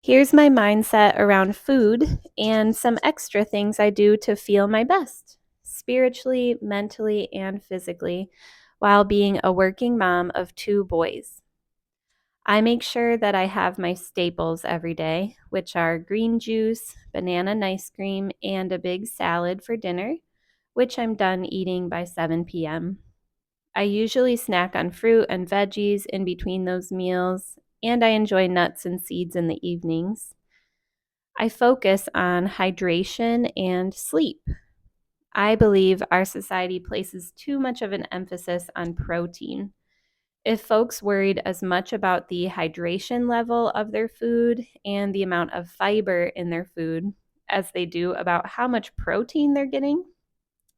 Here's my mindset around food and some extra things I do to feel my best, spiritually, mentally, and physically, while being a working mom of two boys. I make sure that I have my staples every day, which are green juice, banana and ice cream, and a big salad for dinner, which I'm done eating by 7 p.m. I usually snack on fruit and veggies in between those meals, and I enjoy nuts and seeds in the evenings. I focus on hydration and sleep. I believe our society places too much of an emphasis on protein. If folks worried as much about the hydration level of their food and the amount of fiber in their food as they do about how much protein they're getting,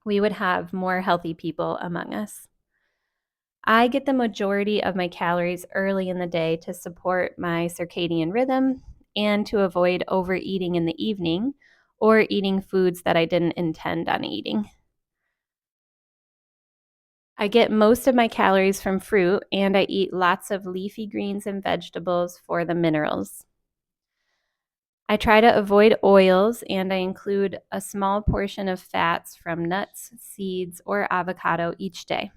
we would have more healthy people among us. I get the majority of my calories early in the day to support my circadian rhythm and to avoid overeating in the evening or eating foods that I didn't intend on eating. I get most of my calories from fruit and I eat lots of leafy greens and vegetables for the minerals. I try to avoid oils and I include a small portion of fats from nuts, seeds, or avocado each day.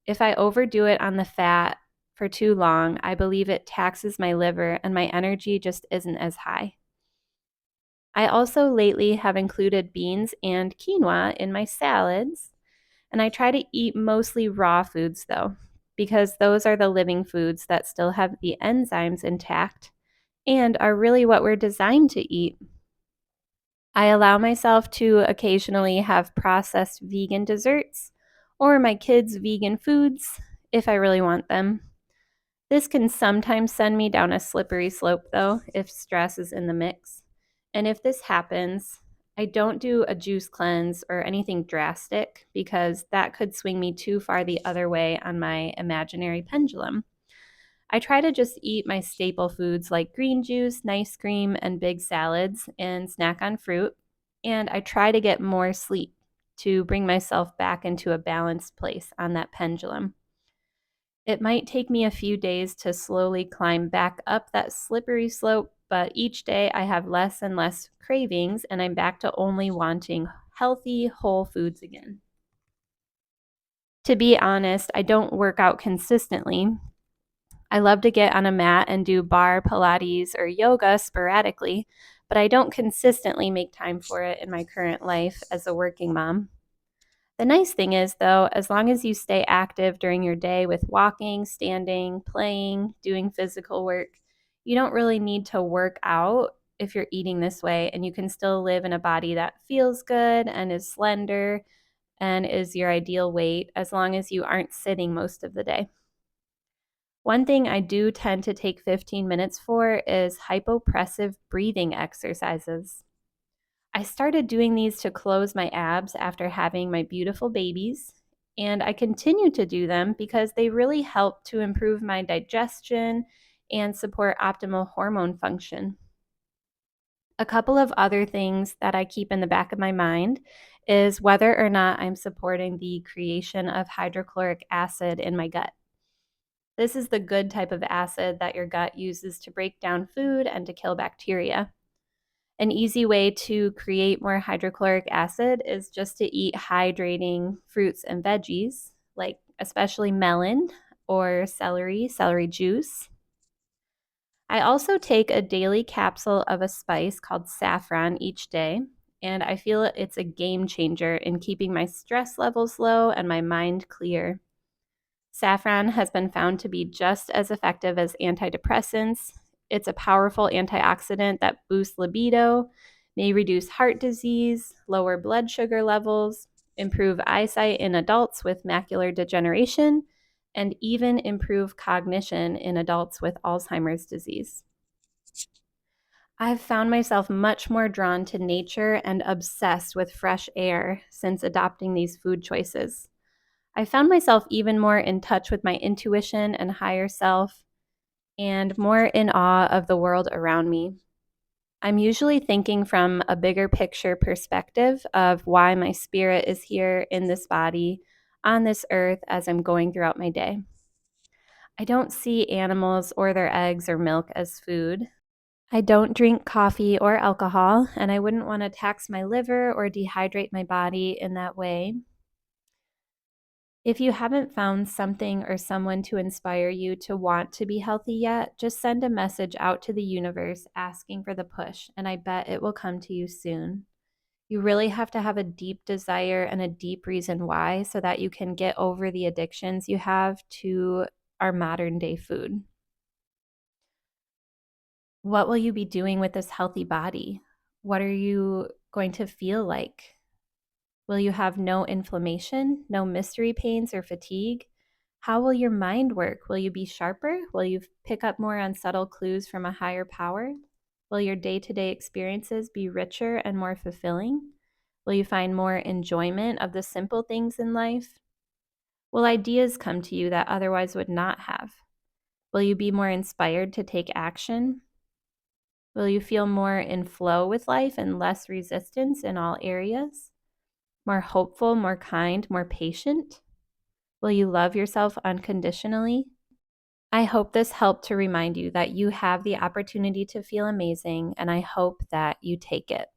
If I overdo it on the fat for too long, I believe it taxes my liver and my energy just isn't as high. I also lately have included beans and quinoa in my salads, and I try to eat mostly raw foods though, because those are the living foods that still have the enzymes intact and are really what we're designed to eat. I allow myself to occasionally have processed vegan desserts or my kids' vegan foods if I really want them. This can sometimes send me down a slippery slope, though, if stress is in the mix. And if this happens, I don't do a juice cleanse or anything drastic because that could swing me too far the other way on my imaginary pendulum. I try to just eat my staple foods like green juice, ice cream, and big salads, and snack on fruit. And I try to get more sleep to bring myself back into a balanced place on that pendulum. It might take me a few days to slowly climb back up that slippery slope, but each day I have less and less cravings and I'm back to only wanting healthy, whole foods again. To be honest, I don't work out consistently. I love to get on a mat and do bar, Pilates, or yoga sporadically, but I don't consistently make time for it in my current life as a working mom. The nice thing is, though, as long as you stay active during your day with walking, standing, playing, doing physical work, you don't really need to work out if you're eating this way, and you can still live in a body that feels good and is slender and is your ideal weight as long as you aren't sitting most of the day. One thing I do tend to take 15 minutes for is hypopressive breathing exercises. I started doing these to close my abs after having my beautiful babies, and I continue to do them because they really help to improve my digestion and support optimal hormone function. A couple of other things that I keep in the back of my mind is whether or not I'm supporting the creation of hydrochloric acid in my gut. This is the good type of acid that your gut uses to break down food and to kill bacteria. An easy way to create more hydrochloric acid is just to eat hydrating fruits and veggies, like especially melon or celery juice. I also take a daily capsule of a spice called saffron each day, and I feel it's a game changer in keeping my stress levels low and my mind clear. Saffron has been found to be just as effective as antidepressants. It's a powerful antioxidant that boosts libido, may reduce heart disease, lower blood sugar levels, improve eyesight in adults with macular degeneration, and even improve cognition in adults with Alzheimer's disease. I've found myself much more drawn to nature and obsessed with fresh air since adopting these food choices. I found myself even more in touch with my intuition and higher self, and more in awe of the world around me. I'm usually thinking from a bigger picture perspective of why my spirit is here in this body, on this earth, as I'm going throughout my day. I don't see animals or their eggs or milk as food. I don't drink coffee or alcohol, and I wouldn't want to tax my liver or dehydrate my body in that way. If you haven't found something or someone to inspire you to want to be healthy yet, just send a message out to the universe asking for the push, and I bet it will come to you soon. You really have to have a deep desire and a deep reason why so that you can get over the addictions you have to our modern day food. What will you be doing with this healthy body? What are you going to feel like? Will you have no inflammation, no mystery pains or fatigue? How will your mind work? Will you be sharper? Will you pick up more on subtle clues from a higher power? Will your day to day experiences be richer and more fulfilling? Will you find more enjoyment of the simple things in life? Will ideas come to you that otherwise would not have? Will you be more inspired to take action? Will you feel more in flow with life and less resistance in all areas? More hopeful, more kind, more patient? Will you love yourself unconditionally? I hope this helped to remind you that you have the opportunity to feel amazing, and I hope that you take it.